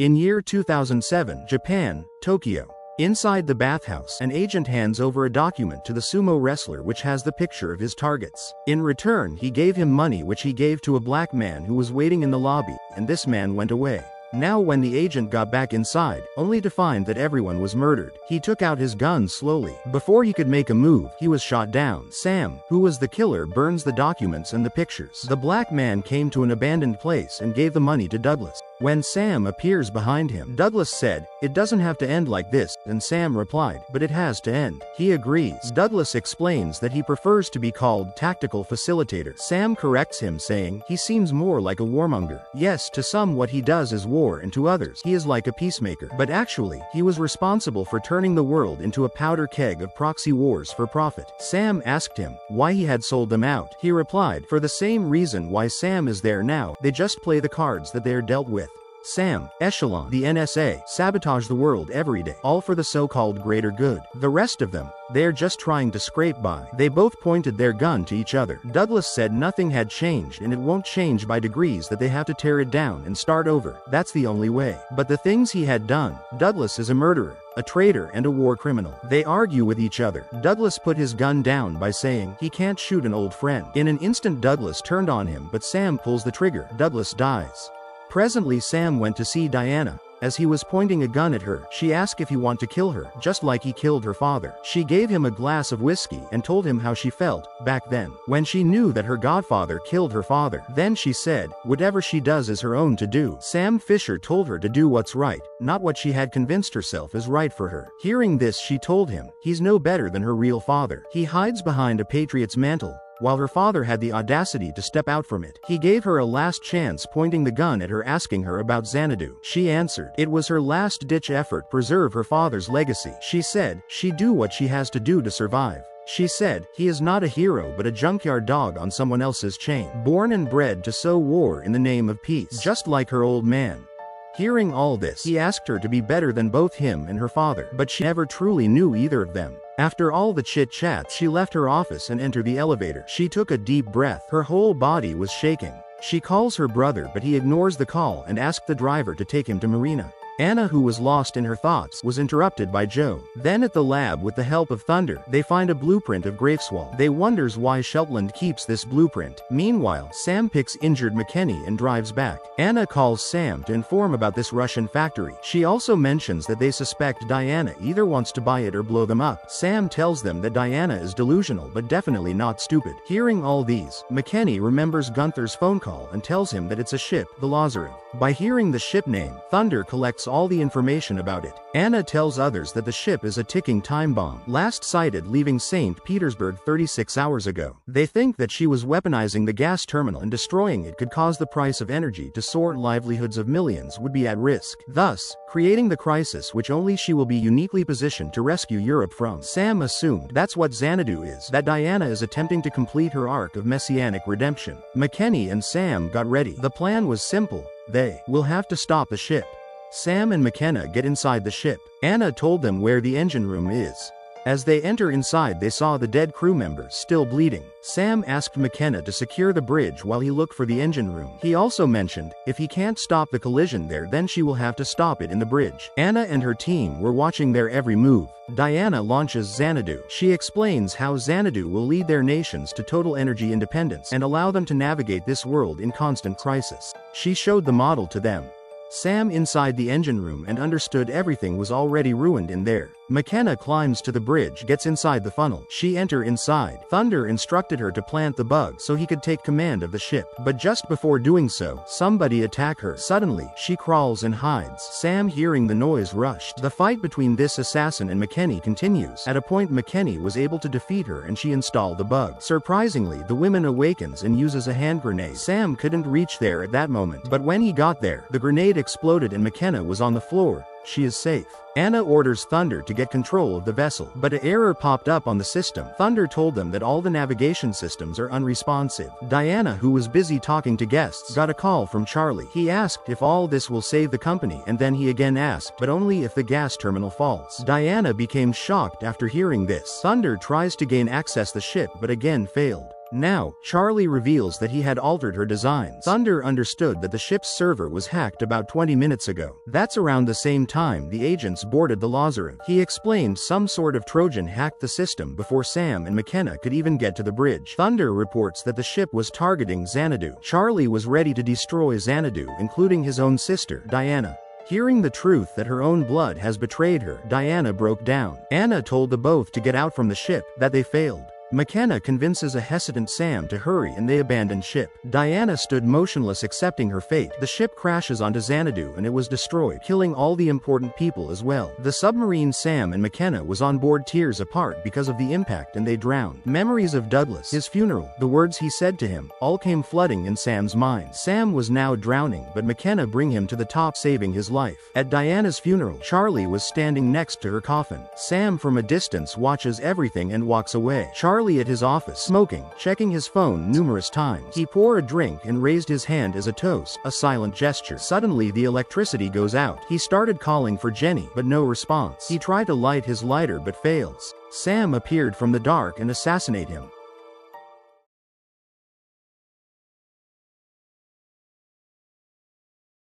In year 2007, Japan, Tokyo. Inside the bathhouse, an agent hands over a document to the sumo wrestler which has the picture of his targets. In return, he gave him money which he gave to a black man who was waiting in the lobby, and this man went away. Now when the agent got back inside, only to find that everyone was murdered, he took out his gun slowly. Before he could make a move, he was shot down. Sam, who was the killer, burns the documents and the pictures. The black man came to an abandoned place and gave the money to Douglas. When Sam appears behind him, Douglas said, "It doesn't have to end like this," and Sam replied, "But it has to end." He agrees. Douglas explains that he prefers to be called tactical facilitator. Sam corrects him, saying, "He seems more like a warmonger. Yes, to some what he does is war, and to others, he is like a peacemaker. But actually, he was responsible for turning the world into a powder keg of proxy wars for profit." Sam asked him why he had sold them out. He replied, "For the same reason why Sam is there now, they just play the cards that they are dealt with." Sam, Echelon, the NSA, sabotage the world every day, all for the so-called greater good. The rest of them, they're just trying to scrape by. They both pointed their gun to each other. Douglas said nothing had changed and it won't change by degrees, that they have to tear it down and start over. That's the only way. But the things he had done, Douglas is a murderer, a traitor and a war criminal. They argue with each other. Douglas put his gun down by saying he can't shoot an old friend. In an instant Douglas turned on him, but Sam pulls the trigger. Douglas dies. Presently Sam went to see Diana. As he was pointing a gun at her, she asked if he want to kill her, just like he killed her father. She gave him a glass of whiskey and told him how she felt back then, when she knew that her godfather killed her father. Then she said, whatever she does is her own to do. Sam Fisher told her to do what's right, not what she had convinced herself is right for her. Hearing this, she told him, he's no better than her real father. He hides behind a patriot's mantle, while her father had the audacity to step out from it. He gave her a last chance, pointing the gun at her, asking her about Xanadu. She answered it was her last-ditch effort to preserve her father's legacy. She said she'd do what she has to do to survive. She said, he is not a hero but a junkyard dog on someone else's chain, born and bred to sow war in the name of peace, just like her old man. Hearing all this, he asked her to be better than both him and her father, but she never truly knew either of them. After all the chit-chat, she left her office and entered the elevator. She took a deep breath. Her whole body was shaking. She calls her brother, but he ignores the call and asks the driver to take him to Marina. Anna, who was lost in her thoughts, was interrupted by Joe. Then at the lab, with the help of Thunder, they find a blueprint of Greifswald. They wonders why Sheltland keeps this blueprint. Meanwhile, Sam picks injured McKinney and drives back. Anna calls Sam to inform about this Russian factory. She also mentions that they suspect Diana either wants to buy it or blow them up. Sam tells them that Diana is delusional but definitely not stupid. Hearing all these, McKinney remembers Gunther's phone call and tells him that it's a ship, the Lazarev. By hearing the ship name, Thunder collects all the information about it. Anna tells others that the ship is a ticking time bomb, last sighted leaving St. Petersburg 36 hours ago. They think that she was weaponizing the gas terminal, and destroying it could cause the price of energy to soar. Livelihoods of millions would be at risk, thus creating the crisis which only she will be uniquely positioned to rescue Europe from. Sam assumed that's what Xanadu is, that Diana is attempting to complete her arc of messianic redemption. McKinney and Sam got ready. The plan was simple. They will have to stop the ship. Sam and McKenna get inside the ship. Anna told them where the engine room is. As they enter inside, they saw the dead crew members still bleeding. Sam asked McKenna to secure the bridge while he looked for the engine room. He also mentioned, if he can't stop the collision there, then she will have to stop it in the bridge. Anna and her team were watching their every move. Diana launches Xanadu. She explains how Xanadu will lead their nations to total energy independence and allow them to navigate this world in constant crisis. She showed the model to them. Sam inside the engine room and understood everything was already ruined in there. McKenna climbs to the bridge, gets inside the funnel. She enter inside. Thunder instructed her to plant the bug so he could take command of the ship. But just before doing so, somebody attack her. Suddenly, she crawls and hides. Sam, hearing the noise, rushed. The fight between this assassin and McKinney continues. At a point, McKinney was able to defeat her and she installed the bug. Surprisingly, the woman awakens and uses a hand grenade. Sam couldn't reach there at that moment, but when he got there, the grenade exploded and McKenna was on the floor. She is safe. Anna orders Thunder to get control of the vessel, but an error popped up on the system. Thunder told them that all the navigation systems are unresponsive. Diana, who was busy talking to guests, got a call from Charlie. He asked if all this will save the company, and then he again asked, but only if the gas terminal falls. Diana became shocked after hearing this. Thunder tries to gain access the ship, but again failed. Now, Charlie reveals that he had altered her designs. Thunder understood that the ship's server was hacked about 20 minutes ago. That's around the same time the agents boarded the Lazarev. He explained some sort of Trojan hacked the system before Sam and McKenna could even get to the bridge. Thunder reports that the ship was targeting Xanadu. Charlie was ready to destroy Xanadu, including his own sister, Diana. Hearing the truth that her own blood has betrayed her, Diana broke down. Anna told the both to get out from the ship, that they failed. McKenna convinces a hesitant Sam to hurry and they abandon ship. Diana stood motionless accepting her fate. The ship crashes onto Xanadu and it was destroyed, killing all the important people as well. The submarine Sam and McKenna was on board tears apart because of the impact and they drowned. Memories of Douglas, his funeral, the words he said to him, all came flooding in Sam's mind. Sam was now drowning but McKenna bring him to the top saving his life. At Diana's funeral, Charlie was standing next to her coffin. Sam from a distance watches everything and walks away. Charlie at his office, smoking, checking his phone numerous times. He poured a drink and raised his hand as a toast, a silent gesture. Suddenly the electricity goes out. He started calling for Jenny, but no response. He tried to light his lighter but fails. Sam appeared from the dark and assassinate him.